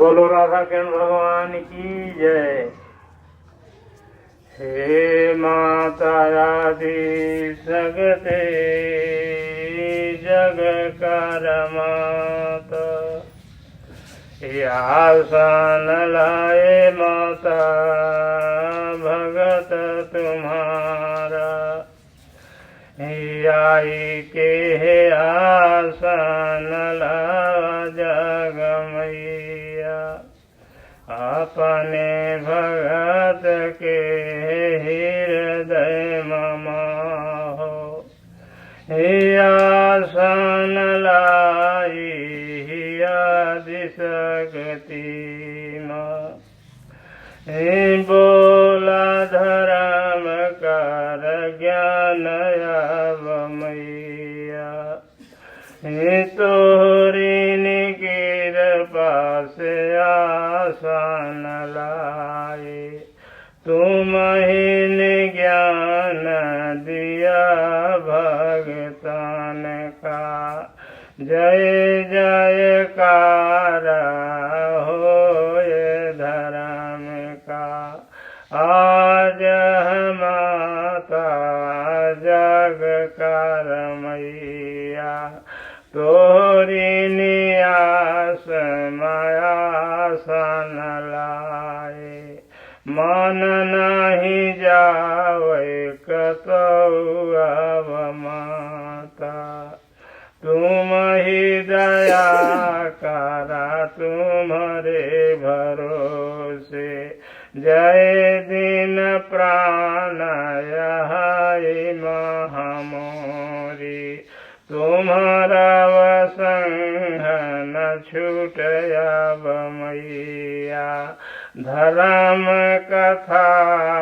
बोलो राधा कृष्ण भगवान की जय। हे माता आदि सगते जग कर माता, आसन लाए माता भगत तुम्हारा, आई के आसन ला जग मैया, अपने भगत के हृदय ममा हो, आसन लाई आदि शक्ति माँ, बोला धर्म कर ज्ञान अब मैया, तोरी कृपा से आसन लाए, तुम ही ज्ञान दिया भगतान का, जय जयकार होए धर्म का, आज माता जग कर मैया, तोरी नियास मायासन लाए, मन नहीं जावे कतौ अब माता, तुम ही दया करा तुम्हारे भरोसे, जय दिन प्राण यहाई महामोरी, तुम्हारा वसंग न छूट अब मैया, धर्म कथा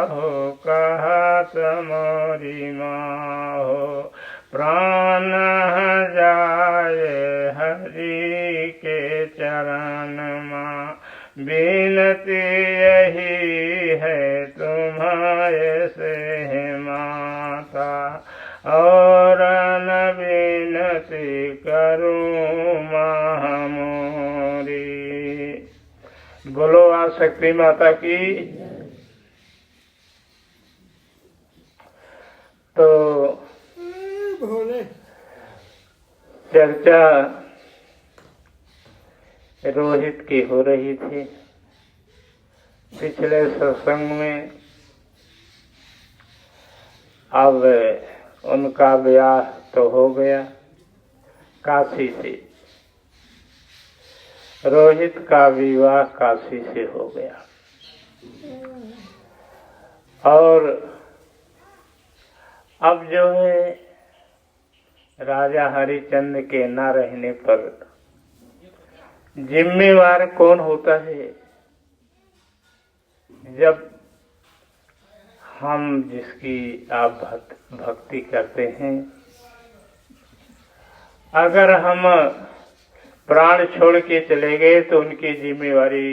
हो कहत मोरी माँ हो, प्राण जाए हरि के चरण माँ, बिनती यही है तुम्हारे से माता, और न विनती करूँ माँ मोरी। बोलो आशक्ति माता की। तो चर्चा रोहित की हो रही थी पिछले सत्संग में। अब उनका ब्याह तो हो गया काशी से, रोहित का विवाह काशी से हो गया, और अब जो है राजा हरिचंद्र के न रहने पर जिम्मेवार कौन होता है? जब हम जिसकी आप भक्ति करते हैं, अगर हम प्राण छोड़ के चले गए तो उनकी जिम्मेवारी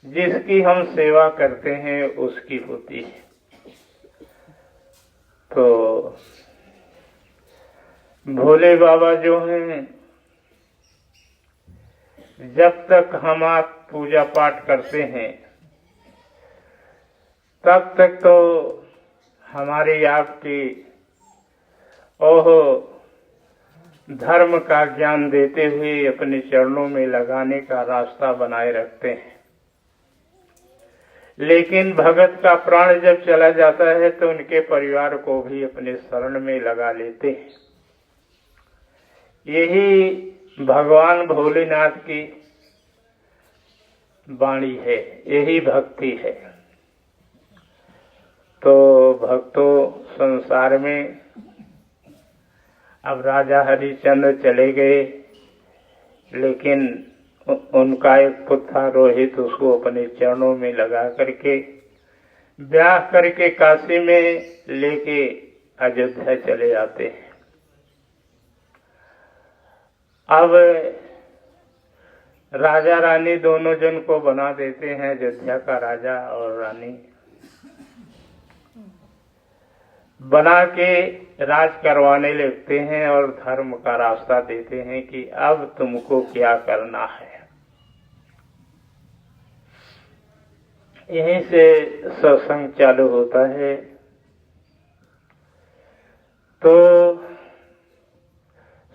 जिसकी हम सेवा करते हैं उसकी होती है। तो भोले बाबा जो हैं, जब तक हम आप पूजा पाठ करते हैं तब तक तो हमारी आपकी ओहो धर्म का ज्ञान देते हुए अपने चरणों में लगाने का रास्ता बनाए रखते हैं। लेकिन भगत का प्राण जब चला जाता है तो उनके परिवार को भी अपने शरण में लगा लेते हैं। यही भगवान भोलेनाथ की वाणी है, यही भक्ति है। तो भक्तों, संसार में अब राजा हरिश्चंद्र चले गए, लेकिन उनका एक पुत्र था रोहित, उसको अपने चरणों में लगा करके ब्याह करके काशी में लेके अयोध्या चले आते हैं। अब राजा रानी दोनों जन को बना देते हैं, अयोध्या का राजा और रानी बना के राज करवाने लगते हैं और धर्म का रास्ता देते हैं कि अब तुमको क्या करना है। यहीं से सत्संग चालू होता है। तो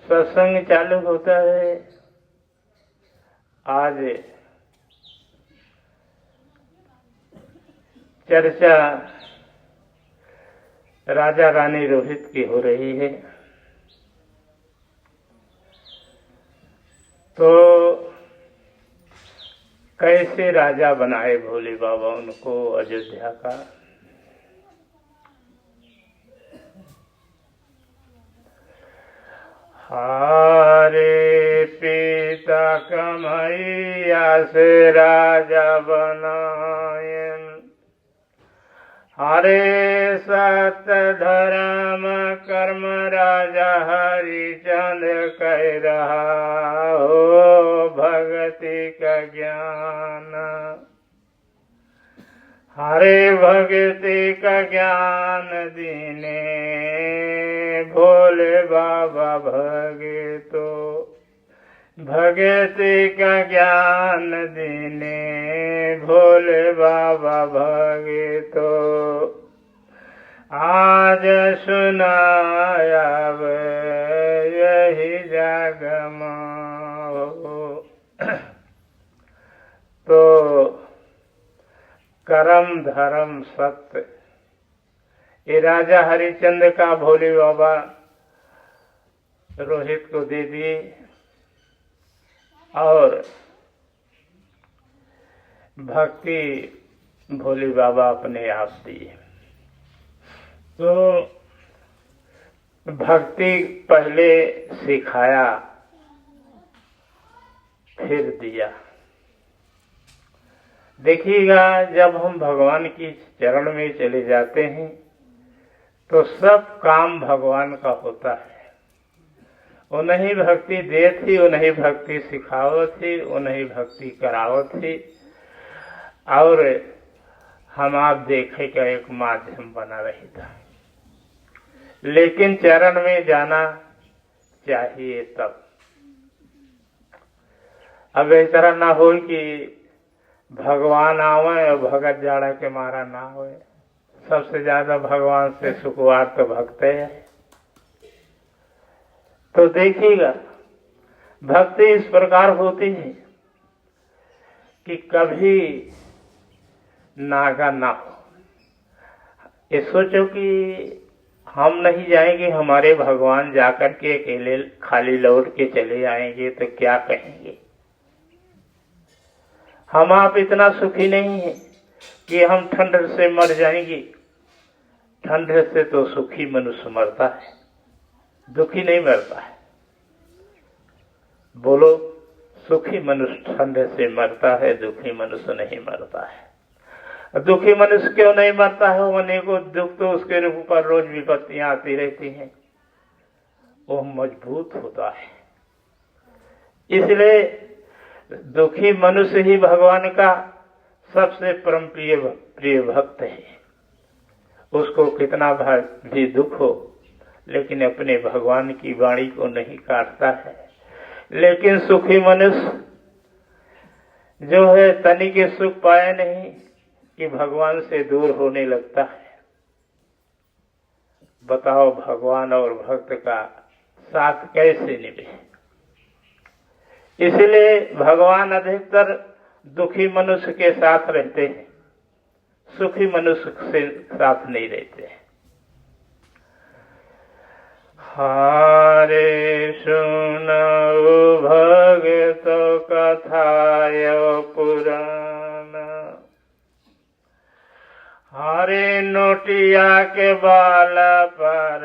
सत्संग चालू होता है। आज चर्चा राजा रानी रोहित की हो रही है। तो कैसे राजा बनाए भोले बाबा उनको अयोध्या का। हारे पिता कमैया से राजा बनायन, हरे सत्य धर्म कर्म राजा हरिचंद्र कह रहा हो भक्ति का ज्ञान। हरे भक्ति का ज्ञान दीने भोले बाबा भगतो, भक्ति का ज्ञान दीने भोले बाबा भगतो। आज सुनाया यही जागम हो। तो कर्म धर्म सत्य ये राजा हरिचंद्र का भोले बाबा रोहित को दे दिए और भक्ति भोले बाबा अपने आप दिए। तो भक्ति पहले सिखाया फिर दिया। देखिएगा जब हम भगवान की चरण में चले जाते हैं तो सब काम भगवान का होता है। उन्हीं भक्ति दे थी, उन्हीं भक्ति सिखाओ थी, उन्हीं भक्ति कराओ थी और हम आप देखे का एक माध्यम बना रही था। लेकिन चरण में जाना चाहिए तब। अब इस तरह ना हो कि भगवान आवे और भगत जाड़ा के मारा ना होए। सबसे ज्यादा भगवान से सुखवार तो भक्त है। तो देखिएगा भक्ति इस प्रकार होती है कि कभी नागा ना हो। ये सोचो कि हम नहीं जाएंगे, हमारे भगवान जाकर के अकेले खाली लौट के चले आएंगे तो क्या कहेंगे। हम आप इतना सुखी नहीं है कि हम ठंड से मर जाएंगे। ठंड से तो सुखी मनुष्य मरता है, दुखी नहीं मरता है। बोलो, सुखी मनुष्य ठंड से मरता है, दुखी मनुष्य नहीं मरता है। दुखी मनुष्य क्यों नहीं मरता है? होने को दुख तो उसके ऊपर रोज विपत्तियां आती रहती हैं, वो मजबूत होता है। इसलिए दुखी मनुष्य ही भगवान का सबसे परम प्रिय भक्त है। उसको कितना भी दुख हो लेकिन अपने भगवान की वाणी को नहीं काटता है। लेकिन सुखी मनुष्य जो है तनिक सुख पाया नहीं कि भगवान से दूर होने लगता है। बताओ भगवान और भक्त का साथ कैसे निभे। इसलिए भगवान अधिकतर दुखी मनुष्य के साथ रहते हैं, सुखी मनुष्य से साथ नहीं रहते। हारे सुनो भगतो कथाय पुराण, हारे नोटिया के बाल पर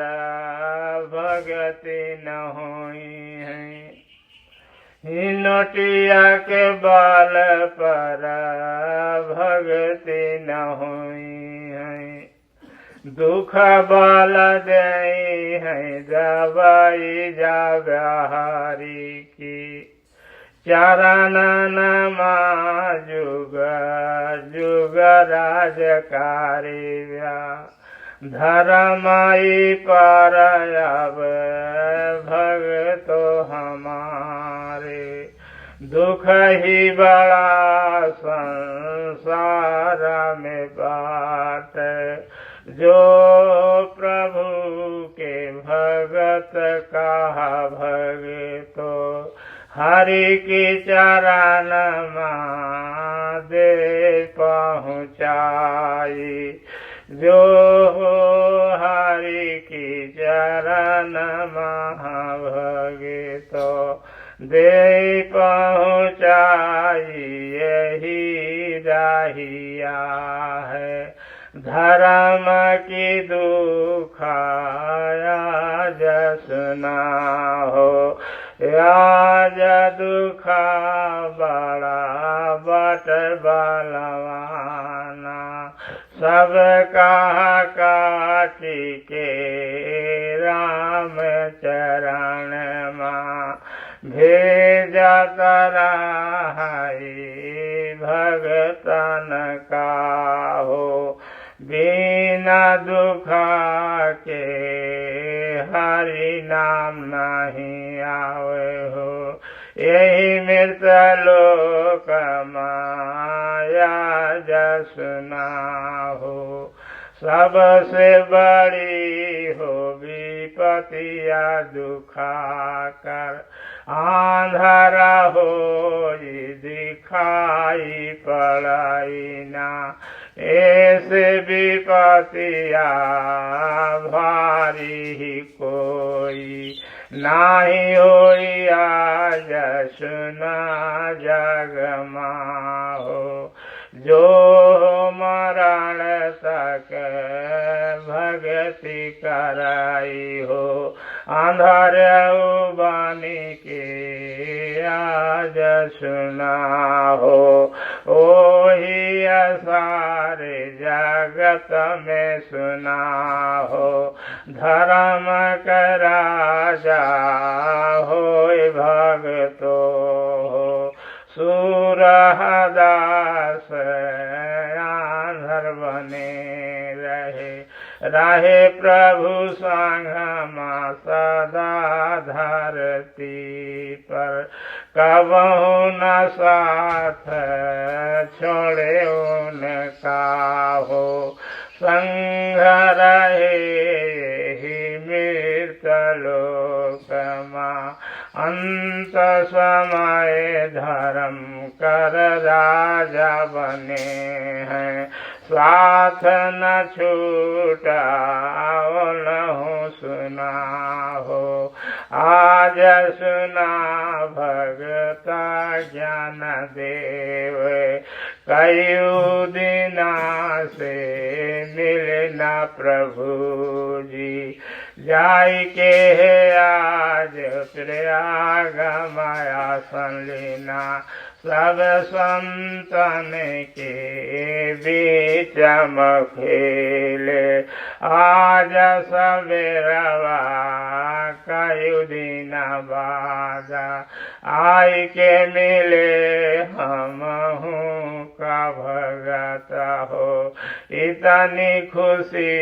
भगति न हुई है। नोटिया के बाल पर भगति न हुई है। दुख बाल दई है दवाई जा बिहारी की। चरण नमा जुग जुग राजकारी व्या। धर्माई पर अब भगतो हमारे। दुख ही बड़ा संसार में बाट, जो प्रभु के भगत कहा भगतो, हरि की चरण दे पहुँचाई। जो हरि की चरण भगतो दे पहुँचाई, यही राहिया है धर्म की दुखाया जसना हो। आज दुखा बड़ा बट बलवाना, सब कहा काटी के राम चरण माँ, भेजा तराई भगतन का हो। बिना दुखा के हरि नाम नहीं आवे हो, यही मृत लोक माया जसना हो। सबसे बड़ी हो विपतिया दुखा कर, आंधरा हो दिखाई पड़ाई ना, ऐसे विपतिया भारी ही कोई नाही होई आज सुना जग माहो। जो मरण तक भगति कराई हो, अंधार बानी के आज सुना हो। ओही सारे जगत में सुना हो, धर्म का राजा होय भगतो हो। सूरदास आंधर बने रहे प्रभु संग माँ सदा धरती पर, कबहु न साथ छोड़े उनका हो। संग रहे ही मृत लोक माँ, अंत समय धर्म कर राजा बने हैं। साथ न छूटा नहु सुना हो, आज सुना भगता ज्ञान देव। कयु दिना से मिलना प्रभु जी, जाय के आज प्रयाग माया सन लेना। सब संतन के बीच खेले, आज सवेरवा कयु दिन बादा, आई के मिले हम हूँ का भगत हो। इतनी खुशी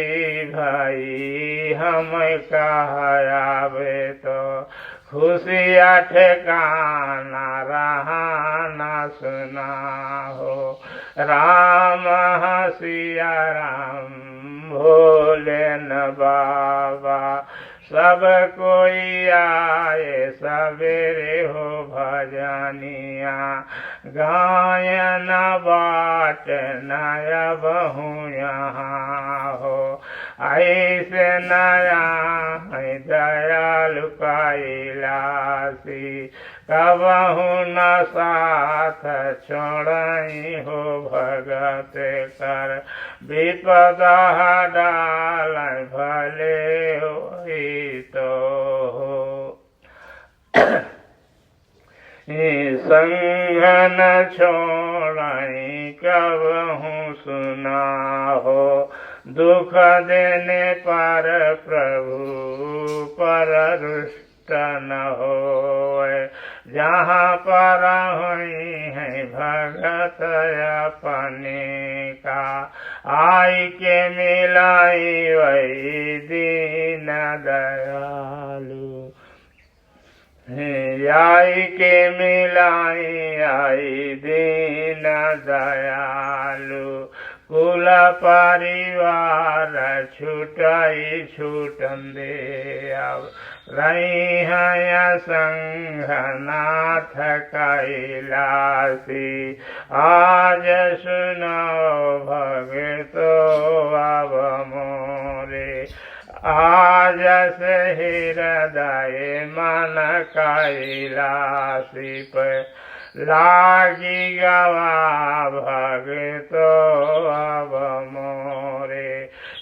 भाई हम कहयावे तो, खुशिया ठिकाना रहा न सुना हो। राम सिया राम भोले न बाबा, सब कोई आए सवेरे हो भजनिया। गायन बाट नया बहु यहाँ हो, ऐसे नया है दयालु कैलासी। कबहु न साथ छोड़ई हो भगत कर, विपदा डाल भले होई तो हो। संग न छोड़ई कबहु सुना हो, दुख देने पर प्रभु पर रुष्ट न होए। जहाँ पर हुई है भगत अपने का, आई के मिलाई वही दीन दयालु। आई के मिलाई आई दीन दयालु कुल परिवार छुटाई छूटन दे अब रही है संघनाथ कैलासी आज सुनो भगतो अब मोरे आज से हृदय मन कैलासी पर लागी गवा भगतो अब मोरे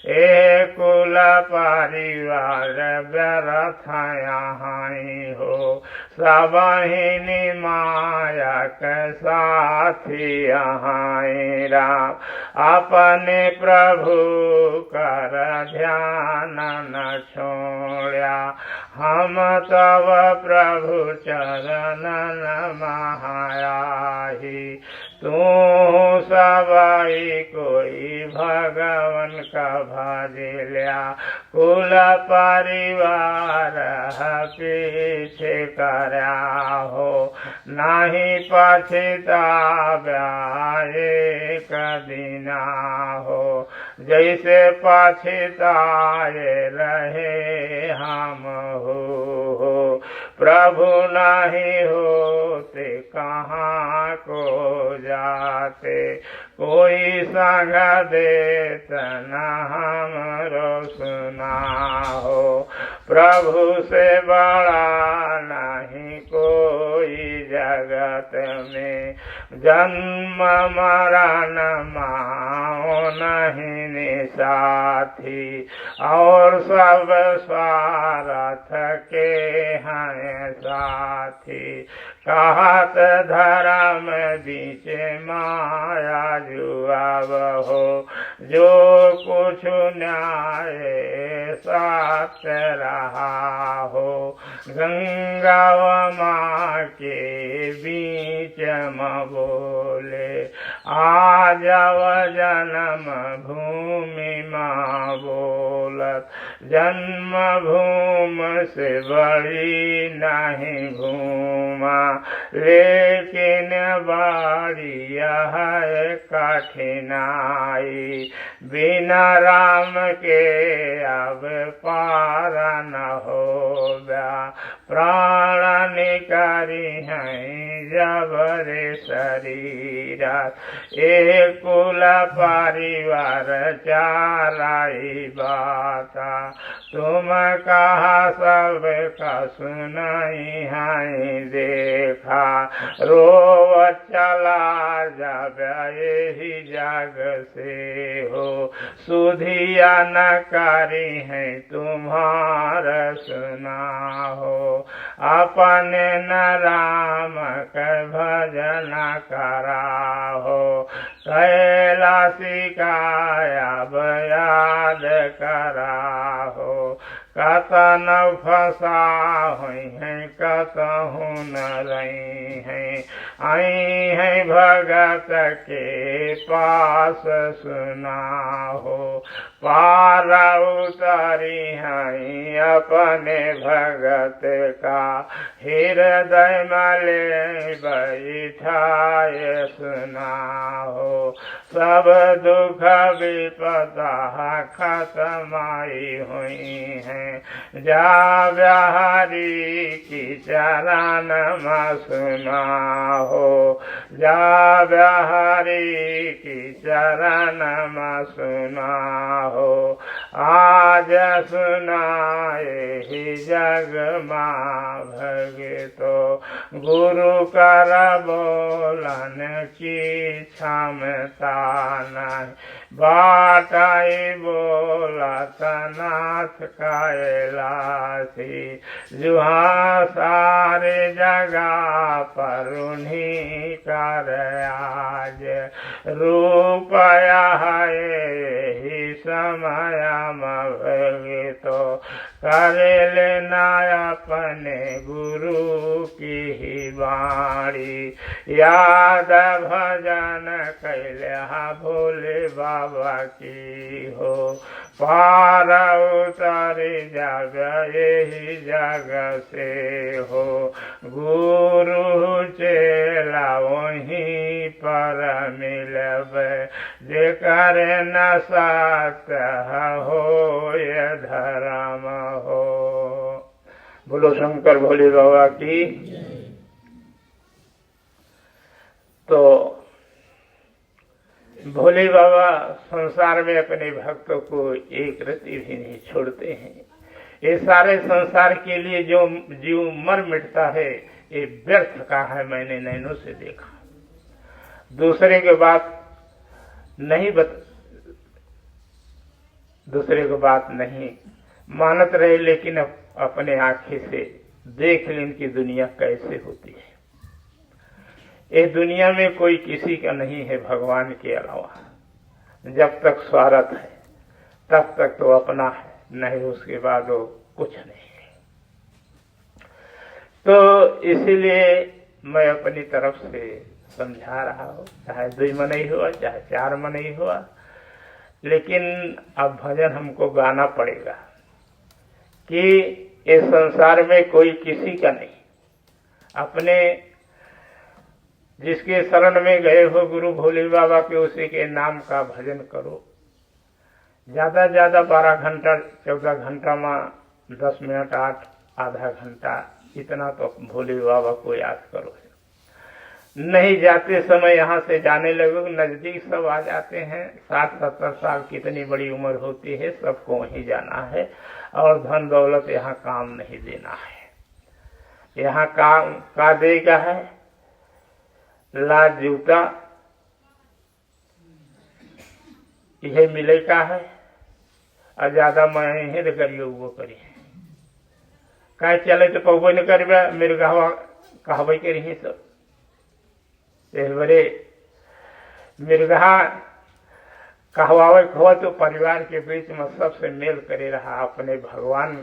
ए कुल परिवार व्यर्थ यहाँ हो सब ही माया के साथी यहाँ राम अपने प्रभु कर ध्यान न छोड़ा हम तब प्रभु चरण नमाहि तू सबाई कोई भगवन का भज लिया कुल परिवार पीछे करया हो नहीं पछताव्या एक दिना हो जैसे पछताए रहे हम हो प्रभु नहीं होते कहाँ को जाते कोई संग देता न हमरो सुना हो प्रभु से बड़ा नहीं कोई जगत में जन्म मरण माओ नहीं निसाथी और सब स्वार्थ के हैं साथी कहत धर्म बीच माया जुआब हो जो कुछ न्याय सत्य रहा हो गंगा व माँ के बीच में बोले आ जाव जन्म भूमि माँ बोलत जन्म भूमि से बड़ी नहीं भूमा लेकिन बड़ी यह कठिनाई बिना राम के अब पार न होगा प्राण निकारी हैं जबरे शरीर एक कुल परिवार चाराई बाता तुम कहा सब का सुनाई है देखा रोव चला जब यही जग से हो सुधिया न करी है तुम्हारा सुना हो अपने न राम के भजन करा हो कैलासी का अब याद करा हो कतन फंसा हुई है कतहु न रही है आई है भगत के पास सुना हो पार उतारी है अपने भगत का हृदय मले बैठाए सुना हो सब दुख विपदा खत्माई हुई है जा बिहारी की चरण में सुना हो जा बिहारी की चरण में सुना हो आज सुनाए ही जग माँ भगतो गुरु कर बोलन की क्षमता नहीं बाटाई बोला नाथ कैलासी जुहा सारे जगह पर उन्हीं कर आज रूपया है ही समय तो कर लेना अपने गुरु की ही बाणी, याद भजन कैले भोले बाबा की हो। पार उतारे जग यही जग से हो, गुरु चेला वहीं पर मिलब, जेकर न साथ हो ये धर्म हो। बोलो शंकर भोले बाबा की। तो भोले बाबा संसार में अपने भक्तों को एक रति भी नहीं छोड़ते हैं। ये सारे संसार के लिए जो जीव मर मिटता है ये व्यर्थ का है, मैंने नैनों से देखा। दूसरे के बात नहीं मानत रहे, लेकिन अपने आंखें से देख लें इनकी दुनिया कैसे होती है। ये दुनिया में कोई किसी का नहीं है भगवान के अलावा। जब तक स्वार्थ है तब तक तो अपना है, नहीं उसके बाद वो कुछ नहीं है। तो इसीलिए मैं अपनी तरफ से समझा रहा हूँ, चाहे 2 मन ही हुआ चाहे 4 मन ही हुआ, लेकिन अब भजन हमको गाना पड़ेगा कि इस संसार में कोई किसी का नहीं। अपने जिसके शरण में गए हो गुरु भोले बाबा के, उसी के नाम का भजन करो। ज्यादा 12 घंटा 14 घंटा में 10 मिनट 8 आधा घंटा इतना तो भोले बाबा को याद करो। नहीं जाते समय यहाँ से जाने लगो, नजदीक सब आ जाते हैं। 60-70 साल कितनी बड़ी उम्र होती है, सबको वहीं जाना है। और धन दौलत यहाँ काम नहीं देना है। यहाँ काम का देगा है लाज जूता यह मिले का है, और ज्यादा मैं तो करिए वो करी कहे चले तो पौबे न करबे, मेरे गहवा कहबे करी सब बड़े मिर्गा कहवावे खो। तो परिवार के बीच में सबसे मेल करे रहा, अपने भगवान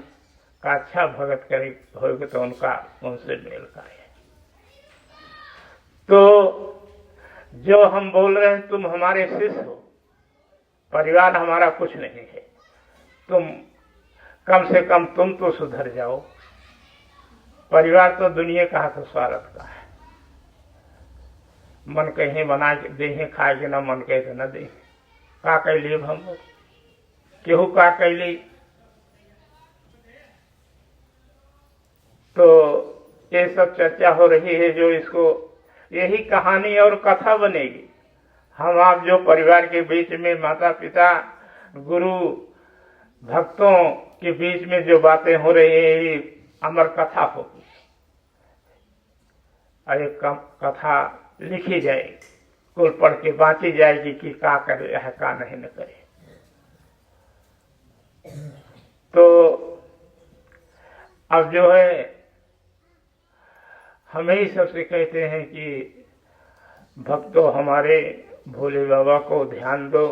का अच्छा भगत करे होगा तो उनसे मेल करे। तो जो हम बोल रहे हैं, तुम हमारे शिष्य हो, परिवार हमारा कुछ नहीं है, तुम कम से कम तुम तो सुधर जाओ। परिवार तो दुनिया का हाथ स्वार्थ का है। मन कहीं बना दे खाएगे ना, मन कहे तो न दे। का कैली हम केहू का कैली, तो ये सब चर्चा हो रही है। जो इसको यही कहानी और कथा बनेगी। हम आप जो परिवार के बीच में माता पिता गुरु भक्तों के बीच में जो बातें हो रही है, ये अमर कथा होगी। और एक कथा लिखी जाएगी, कुल पढ़ के बांटी जाएगी कि का करे है का नहीं न करे। तो अब जो है हमें ही सबसे कहते हैं कि भक्तों हमारे भोले बाबा को ध्यान दो।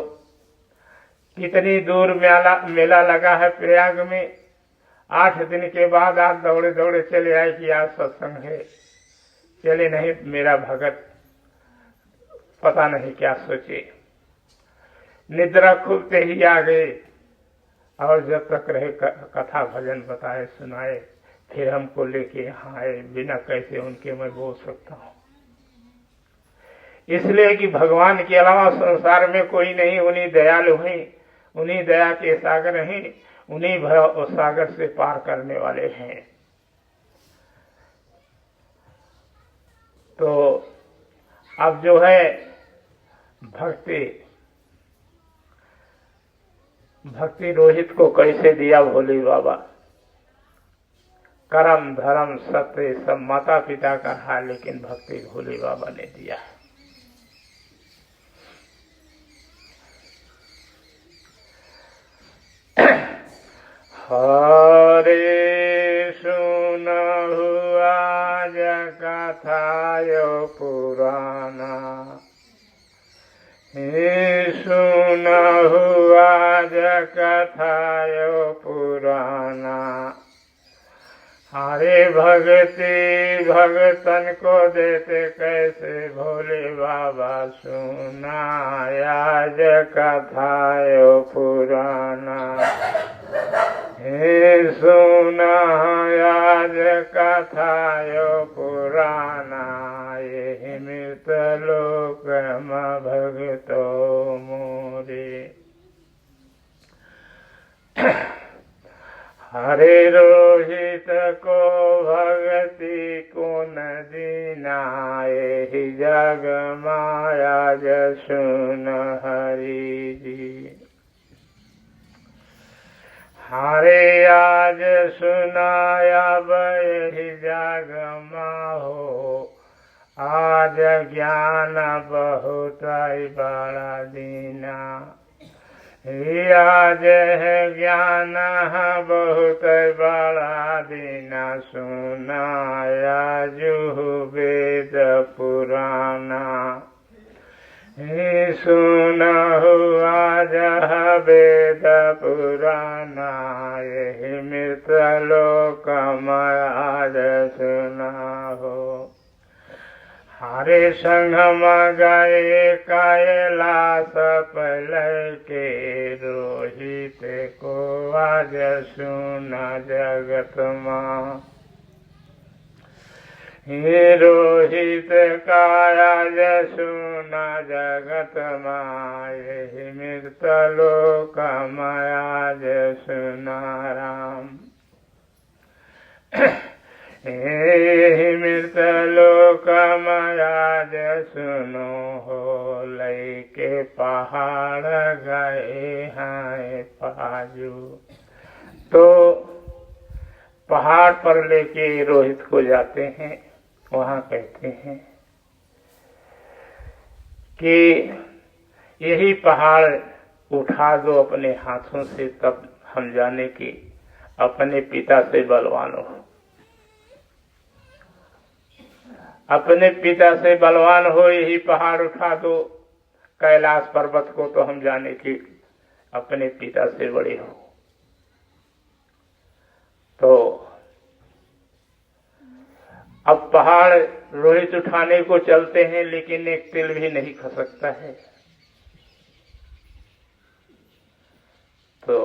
कितनी दूर मेला लगा है प्रयाग में। 8 दिन के बाद आज दौड़े दौड़े चले आए कि आज सत्संग है। चले नहीं, मेरा भगत पता नहीं क्या सोचे, निद्रा खुलते ही आ गए। और जब तक रहे कथा भजन बताए सुनाए, फिर हमको लेके यहाँ आए। बिना कैसे उनके मैं बोल सकता हूँ। इसलिए कि भगवान के अलावा संसार में कोई नहीं। उन्हीं दयालु हैं, उन्हीं दया के सागर हैं, उन्हीं भव सागर से पार करने वाले हैं। तो अब जो है भक्ति रोहित को कैसे दिया भोले बाबा। कर्म धर्म सत्य सब माता पिता का रहा, लेकिन भक्ति भोले बाबा ने दिया। हरे सुनहु आज कथायो पुराना, सुनहु आज कथायो पुराना। हरे भगति भगतन को देते कैसे भोले बाबा सुनाया कथा यो पुराना हे सुनाया कथा यो पुराना ये मृत लोक भगतो मोरे। हरे रोहित को भगति को न दीनाए ही जग माया जसुन हरि जी। हरे आज सुनाया बहि जग माहो आज ज्ञान बहुत बड़ा दीना। आज है ज्ञान बहुत बड़ा दीना सुनाया जो वेद पुराना। सुना आज वेद पुराना यही मृत लोक आज सुना हो। हरे संगम गए कैलास पल के रोहित को आज सुना जगत माँ। हे रोहित का आज सुना जगत माँ यही मृत लोक आज सुना राम। हे मृत लोक आज सुनो हो लई के पहाड़ गए हैं पाजू। तो पहाड़ पर लेके रोहित को जाते हैं। वहां कहते हैं कि यही पहाड़ उठा दो अपने हाथों से तब हम जाने कि अपने पिता से बलवान हो। अपने पिता से बलवान हो यही पहाड़ उठा दो कैलाश पर्वत को तो हम जाने कि अपने पिता से बड़े हो। तो अब पहाड़ रोहित उठाने को चलते हैं लेकिन एक तिल भी नहीं खसकता है। तो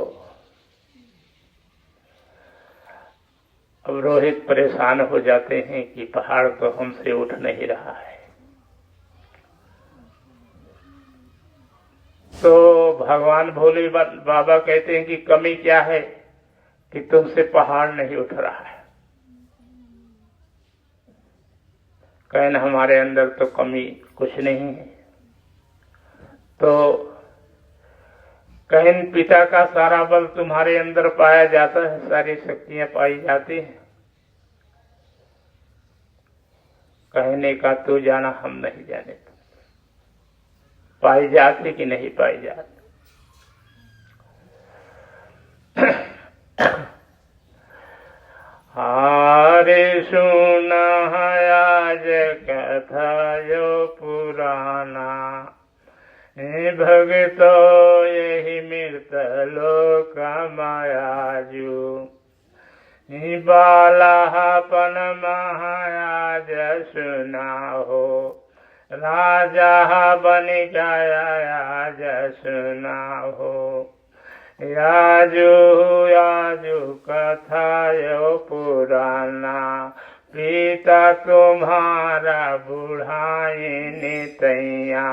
अब रोहित परेशान हो जाते हैं कि पहाड़ तो हमसे उठ नहीं रहा है। तो भगवान भोले बाबा कहते हैं कि कमी क्या है कि तुमसे पहाड़ नहीं उठ रहा है। कहना हमारे अंदर तो कमी कुछ नहीं है। तो कहन पिता का सारा बल तुम्हारे अंदर पाया जाता है, सारी शक्तियां पाई जाती हैं। कहने का तू जाना हम नहीं जाने। पाई जाती कि नहीं पाई जाती। हरे सुना आज कथा यो पुराना भगतो यही मृत लोक मायाजू। बालापन महाराज सुना हो राजा बन गया आज सुना हो। याजू कथा यो पुराना पिता तुम्हारा बुढ़ाई नितैया।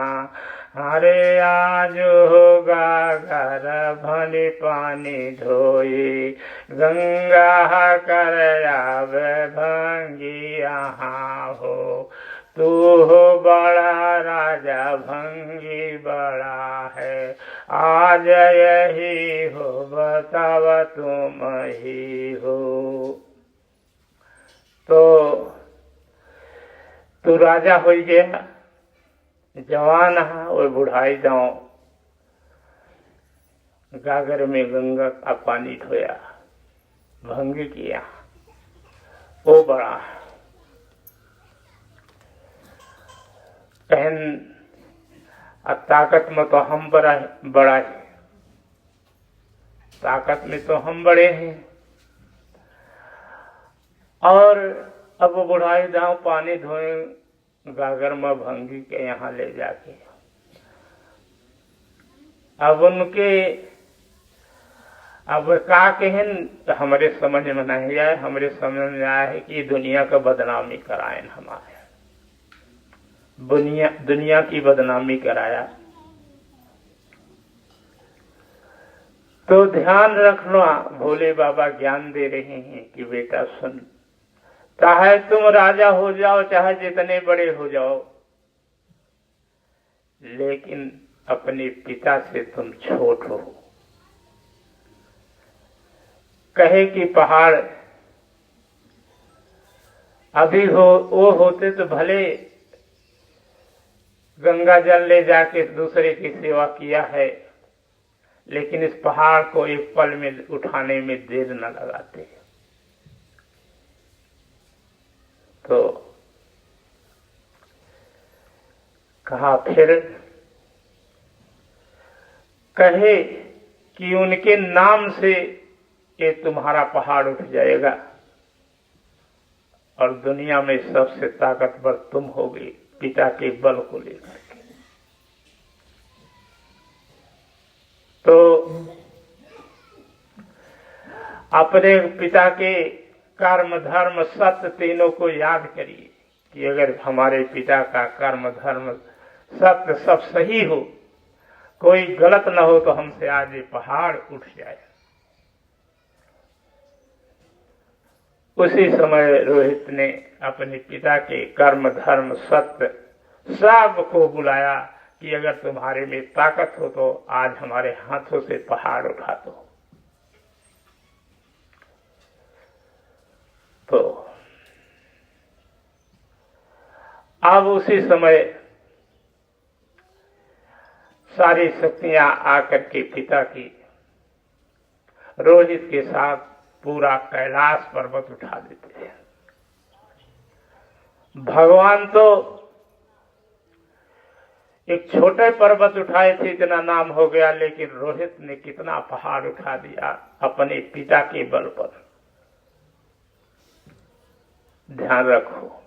हरे आज होगा घर भली पानी धोई गंगा कर आवे भंगी यहाँ हो। तू हो बड़ा राजा भंगी बड़ा है आज यही हो बताव तुम ही हो। तो तू राजा हो गया जवान है और बुढ़ाई जाओ गागर में गंगा का पानी ढोया भंगी किया वो बड़ा है। कहन ताकत में तो हम बड़ा है, ताकत में तो हम बड़े हैं और अब बुढ़ाई दाव पानी धोए गागर में भंगी के यहाँ ले जाके, अब उनके अब का कहन हमारे समझ में नहीं आए। हमारे समझ में आया है कि दुनिया का बदनामी कराए, हमारे दुनिया की बदनामी कराया। तो ध्यान रखना, भोले बाबा ज्ञान दे रहे हैं कि बेटा सुन, चाहे तुम राजा हो जाओ, चाहे जितने बड़े हो जाओ, लेकिन अपने पिता से तुम छोट हो। कहे कि पहाड़ अभी हो, वो होते तो भले गंगा जल ले जाके दूसरे की सेवा किया है, लेकिन इस पहाड़ को एक पल में उठाने में देर न लगाते। तो कहा फिर कहे कि उनके नाम से ये तुम्हारा पहाड़ उठ जाएगा और दुनिया में सबसे ताकतवर तुम होगे, पिता के बल को लेकर के। तो अपने पिता के कर्म धर्म सत्य तीनों को याद करिए कि अगर हमारे पिता का कर्म धर्म सत्य सब सही हो, कोई गलत न हो, तो हमसे आज ये पहाड़ उठ जाए। उसी समय रोहित ने अपने पिता के कर्म धर्म सत्य सब को बुलाया कि अगर तुम्हारे में ताकत हो तो आज हमारे हाथों से पहाड़ उठा दो। तो अब उसी समय सारी शक्तियां आकर के पिता की रोहित के साथ पूरा कैलाश पर्वत उठा देते हैं। भगवान तो एक छोटे पर्वत उठाए थे, इतना नाम हो गया, लेकिन रोहित ने कितना पहाड़ उठा दिया अपने पिता के बल पर। ध्यान रखो,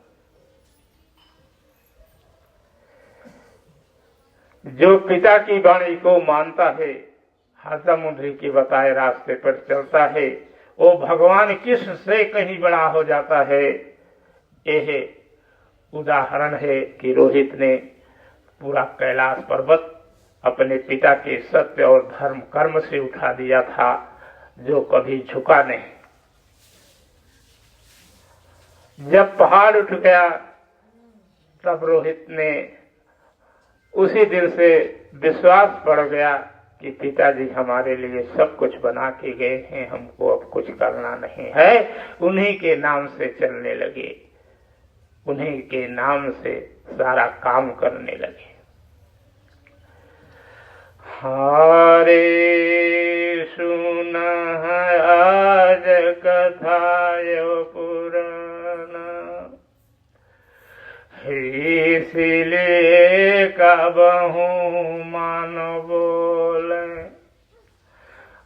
जो पिता की वाणी को मानता है, हरदम उन्हीं के बताए रास्ते पर चलता है, वो भगवान कृष्ण से कहीं बड़ा हो जाता है। यह उदाहरण है कि रोहित ने पूरा कैलाश पर्वत अपने पिता के सत्य और धर्म कर्म से उठा दिया था, जो कभी झुका नहीं। जब पहाड़ उठ गया तब रोहित ने उसी दिन से विश्वास बढ़ गया कि पिताजी हमारे लिए सब कुछ बना के गए हैं, हमको अब कुछ करना नहीं है। उन्हीं के नाम से चलने लगे, उन्हीं के नाम से सारा काम करने लगे। हरे सुन आज कथाय पुराण, इसलिए कबहू मान बोले।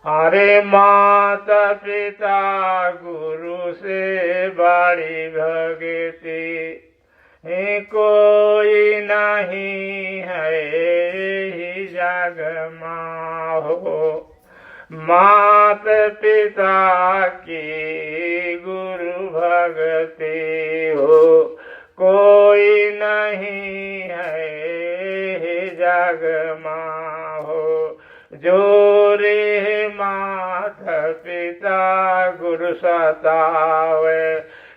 अरे माता पिता गुरु से बड़ी भगति कोई नहीं है जग माहो। मात पिता की गुरु भगति हो कोई नहीं है जग माहो। जो रे माता पिता गुरु सतावे,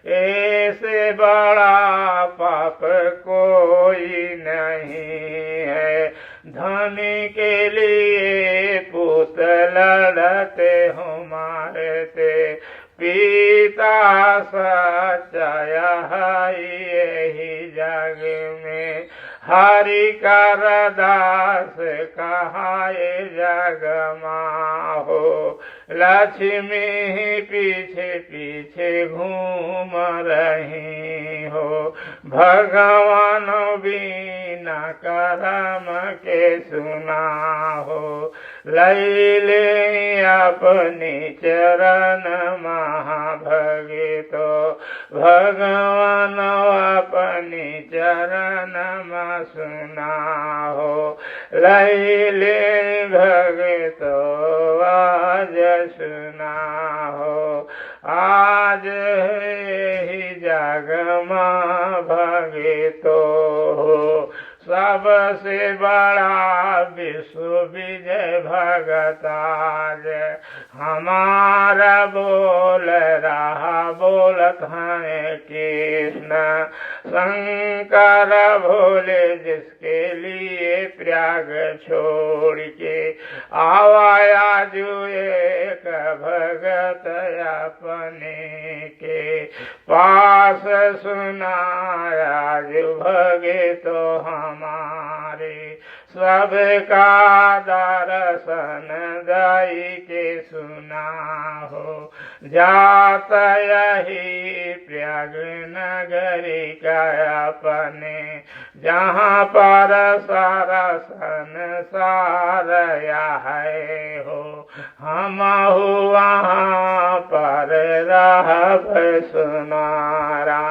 ऐसे बड़ा पाप कोई नहीं है। धन के लिए पुत लड़ते हो मारते, पिता सच्चाया यही जग में। हरि का दास कहाए जग माहो। लक्ष्मी पीछे पीछे घूम रही हो, भगवान बिना करम के सुना हो। लैले अपने चरण महाभगितो भगवान अपने चरण में सुना हो। लैले भगतो आज सुना हो। आज ही जग में भगितो हो। सबसे बड़ा विश्व विजय भगताज हमारा बोल रहा बोलत है कृष्ण शंकर भोले जिसके लिए प्रयाग छोड़ के आवाया जो एक भगत अपने के पास सुनाया जो भगे तो हमारे सबका दर्शन दाई के सुना हो। जात यही प्रयाग नगरी का अपने जहाँ पर सारा संसार है हो। हम वहाँ पर रह सुनारा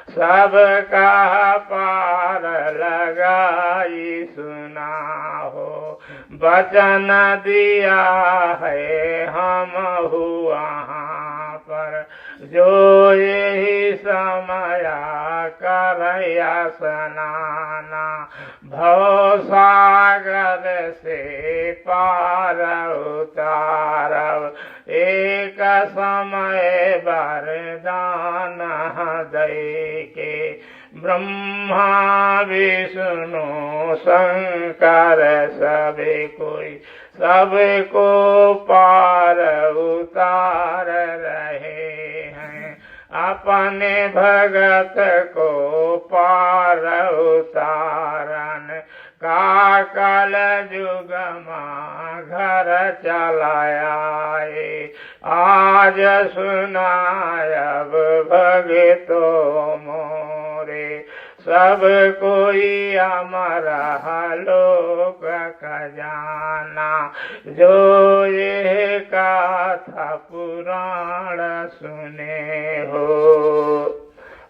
सबका पार लगाई सुना हो। वचन दिया है हम वहाँ पर जो यही समय करया स्नाना भव सागर से पार उतारब एक समय वरदान दे के ब्रह्मा विष्णु शंकर सबे कोई सबको पार उतार रहे हैं। अपने भगत को पार उतारन का कल युग में घर चलाया आज सुनायब भगतो मोरे सब कोई हमारा लोक खजाना जो ये कथा पुराण सुने हो।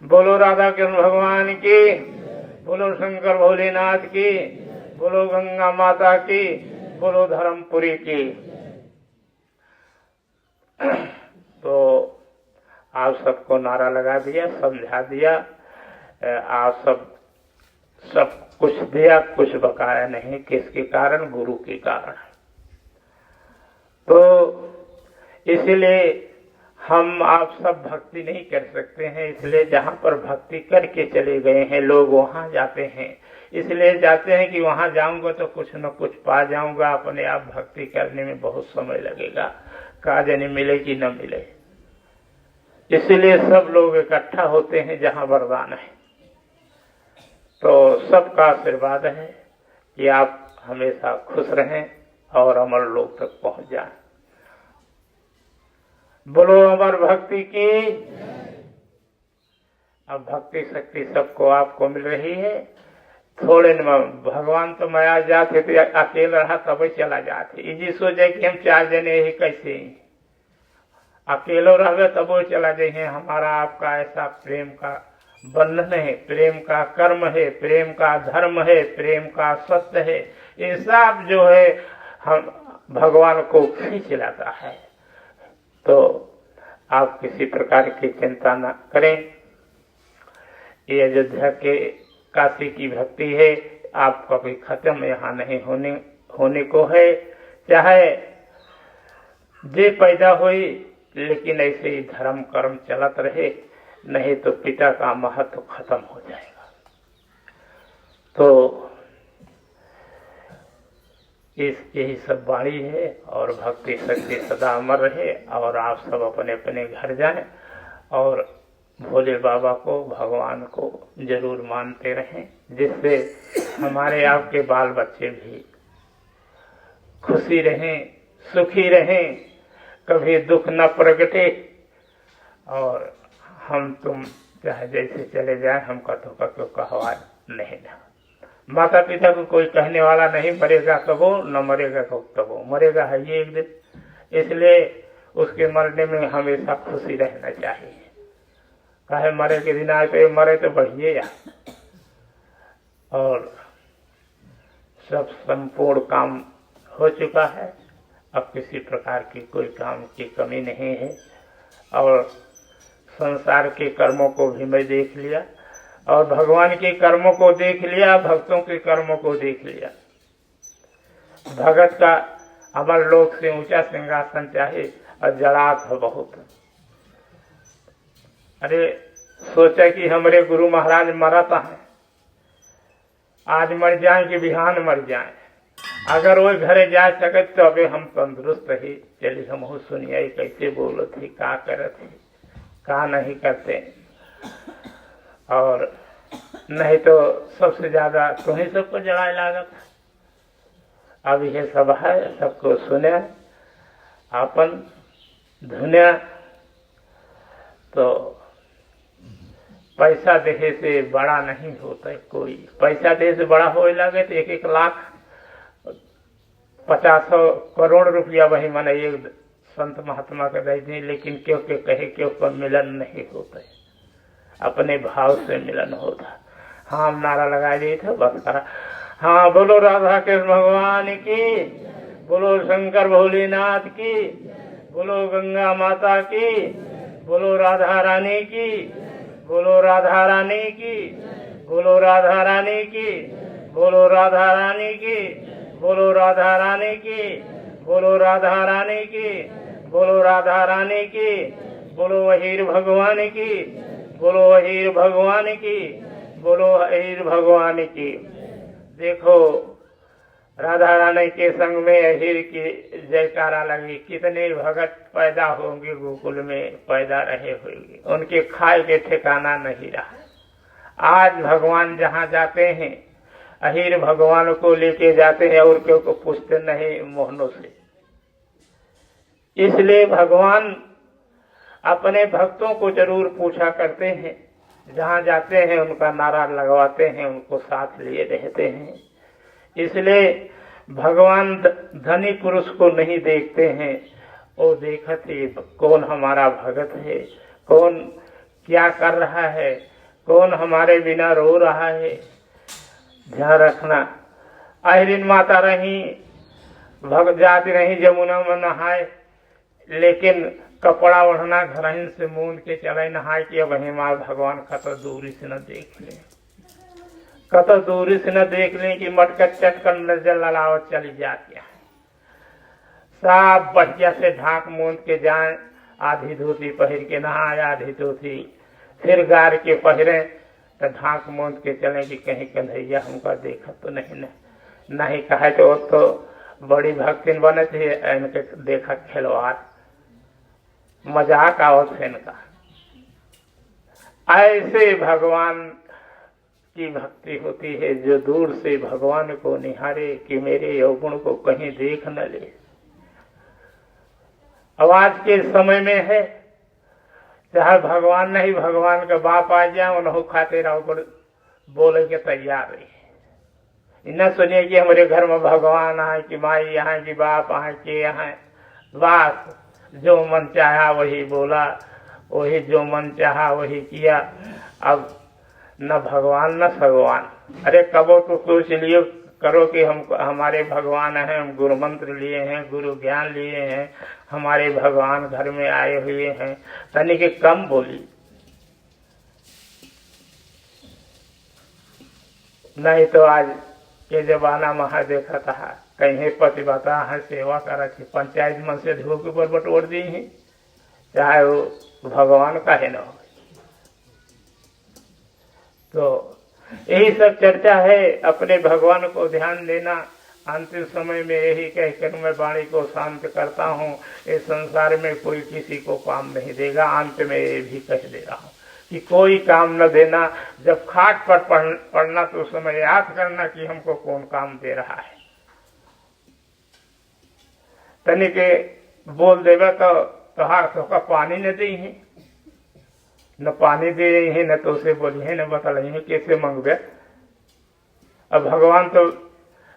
बोलो राधा कृष्ण भगवान की, बोलो शंकर भोलेनाथ की, बोलो गंगा माता की, बोलो धर्मपुरी की। तो आप सबको नारा लगा दिया, समझा दिया, आप सब कुछ दिया, कुछ बकाया नहीं। किसके कारण? गुरु के कारण। तो इसलिए हम आप सब भक्ति नहीं कर सकते हैं, इसलिए जहाँ पर भक्ति करके चले गए हैं लोग वहाँ जाते हैं। इसलिए जाते हैं कि वहाँ जाऊंगा तो कुछ न कुछ पा जाऊंगा। अपने आप भक्ति करने में बहुत समय लगेगा, का जाने मिले कि न मिले। इसलिए सब लोग इकट्ठा होते हैं जहाँ वरदान है। तो सबका आशीर्वाद है कि आप हमेशा खुश रहें और अमर लोक तक पहुंच जाएं। बोलो अमर भक्ति की। अब भक्ति शक्ति सबको आपको मिल रही है। थोड़े भगवान तो माया जाते थे, अकेला रहा तब चला जाते। इजी सोचे कि हम 4 जने ही कैसे अकेलो रहे तब चला जाए। हमारा आपका ऐसा प्रेम का बंधन है, प्रेम का कर्म है, प्रेम का धर्म है, प्रेम का सत्य है। ये सब जो है हम भगवान को खींच लाता है। तो आप किसी प्रकार की चिंता न करें। ये अयोध्या के काशी की भक्ति है, आपका कोई खत्म यहाँ नहीं होने को है। चाहे जे पैदा हुई, लेकिन ऐसे ही धर्म कर्म चलत रहे, नहीं तो पिता का महत्व खत्म हो जाएगा। तो यही सब वाणी है। और भक्ति शक्ति सदा अमर रहे और आप सब अपने अपने घर जाएं और भोले बाबा को, भगवान को जरूर मानते रहें, जिससे हमारे आपके बाल बच्चे भी खुशी रहें, सुखी रहें, कभी दुख न प्रगटे और हम तुम चाहे जैसे चले जाए, हमका तो क्यों कहवा नहीं ना। माता पिता को कोई कहने वाला नहीं, मरेगा कबो न मरेगा कबो, मरेगा है ये एक दिन। इसलिए उसके मरने में हमेशा खुशी रहना चाहिए। कहे मरे के दिन आए तो मरे तो बढ़िए या। और सब संपूर्ण काम हो चुका है, अब किसी प्रकार की कोई काम की कमी नहीं है। और संसार के कर्मों को भी मैं देख लिया और भगवान के कर्मों को देख लिया, भक्तों के कर्मों को देख लिया। भगत का अमर लोक से ऊंचा सिंहासन चाहे और जड़ात हो बहुत। अरे सोचा कि हमारे गुरु महाराज मरता है, आज मर जाए कि बिहान मर जाए, अगर वो घरे जा सके तो अबे हम तंदुरुस्त ही चलिए हम हो सुनिए कैसे बोलो थे, का करत थे, का नहीं करते। और नहीं तो सबसे ज्यादा तुम्हें सबको जड़ाए लागत। अब यह सब है, सबको सुने अपन धुने। तो पैसा देहे से बड़ा नहीं होता कोई, पैसा देहे से बड़ा हो लगे तो 1-1 लाख 50 करोड़ रुपया वही माने एक संत महात्मा का दे दी, लेकिन क्यों के कहे क्यों पर मिलन नहीं होता है, अपने भाव से मिलन होता। हाँ हम नारा लगा दिए थे बस करा। हाँ बोलो राधा कृष्ण भगवान की, बोलो शंकर भोलेनाथ की, बोलो गंगा माता की, बोलो राधा रानी की, बोलो राधा रानी की, बोलो राधा रानी की, बोलो राधा रानी की, बोलो राधा रानी की, बोलो राधा रानी की, बोलो राधा रानी की, बोलो अहीर भगवान की, बोलो अहीर भगवान की, बोलो अहीर भगवान की। देखो राधा रानी के संग में अहीर की जयकारा लगी, कितने भगत पैदा होंगे गोकुल में पैदा रहे होंगे, उनके खाए के ठिकाना नहीं रहा। आज भगवान जहाँ जाते हैं अहीर भगवान को लेके जाते हैं और क्यों को पूछते नहीं मोहनों से। इसलिए भगवान अपने भक्तों को जरूर पूछा करते हैं, जहाँ जाते हैं उनका नारा लगवाते हैं, उनको साथ लिए रहते हैं। इसलिए भगवान धनी पुरुष को नहीं देखते हैं, वो देखते कौन हमारा भगत है, कौन क्या कर रहा है, कौन हमारे बिना रो रहा है। ध्यान रखना, आहिरीन माता रही भग जाती रही जमुना में नहाए, लेकिन कपड़ा ओढ़ना घर से मूंद के चले नहाए कि वही माँ भगवान कत दूरी से न देख ले, कत दूरी से न देख ले कि मटकट चटकर नजर ललावत चली जाती है। सब बढ़िया से ढाक मूंद के जाए, आधी धोती पहन के नहाए, आधी धोती फिर गार के पहरे, तो ढाक मूंद के चले कि कहीं कन्हैया हमका देखा तो नहीं कहे तो बड़ी भक्तिन बने थे, इनके देखा खिलवाड़ मजाक आवत है इनका। ऐसे भगवान की भक्ति होती है जो दूर से भगवान को निहारे कि मेरे अवगुण को कहीं देख न ले। अब आज के समय में है चाहे भगवान नहीं भगवान का बाप आ जाए उन्हों खातिर अवगुण बोले के तैयार रही। न सुनिए कि हमारे घर में भगवान आए कि माई यहाँ की बाप आए के यहाँ, बस जो मन चाहा वही बोला, वही जो मन चाहा वही किया। अब न भगवान न सगवान। अरे कबो तो सोच लियो करो कि हम हमारे भगवान हैं, हम गुरु मंत्र लिए हैं, गुरु ज्ञान लिए हैं, हमारे भगवान घर में आए हुए हैं, तनी के कम बोली। नहीं तो आज के जमाना में देखा था कहीं पतिव्रता है सेवा करा थी, पंचायत मन से धो के ऊपर बटोर दी है, चाहे वो भगवान का है न हो। तो यही सब चर्चा है, अपने भगवान को ध्यान देना। अंतिम समय में यही कहकर मैं वाणी को शांत करता हूँ। इस संसार में कोई किसी को काम नहीं देगा। अंत में ये भी कह दे रहा हूँ कि कोई काम न देना। जब खाट पर पड़ना तो उस समय याद करना कि हमको कौन काम दे रहा है। तनिके बोल देगा तो हाथ का पानी न दी है, न पानी दे रही है, न तो उसे बोली है, न बता रही है कैसे मंगवे। अब भगवान तो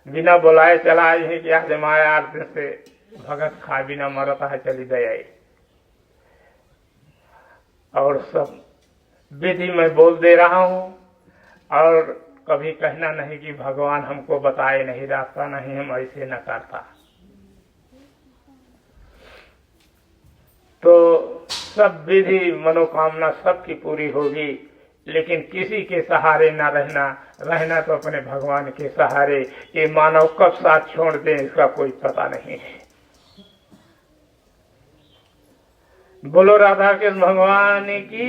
बिना बुलाए चला आए हैं कि आज माया आरती से भगत खा बिना मरता है चली गई। और सब विधि मैं बोल दे रहा हूँ और कभी कहना नहीं कि भगवान हमको बताए नहीं, रास्ता नहीं, हम ऐसे न करता। तो सब विधि मनोकामना सबकी पूरी होगी, लेकिन किसी के सहारे ना रहना, रहना तो अपने भगवान के सहारे। ये मानव कब साथ छोड़ दे इसका कोई पता नहीं है। बोलो राधा कृष्ण भगवान की।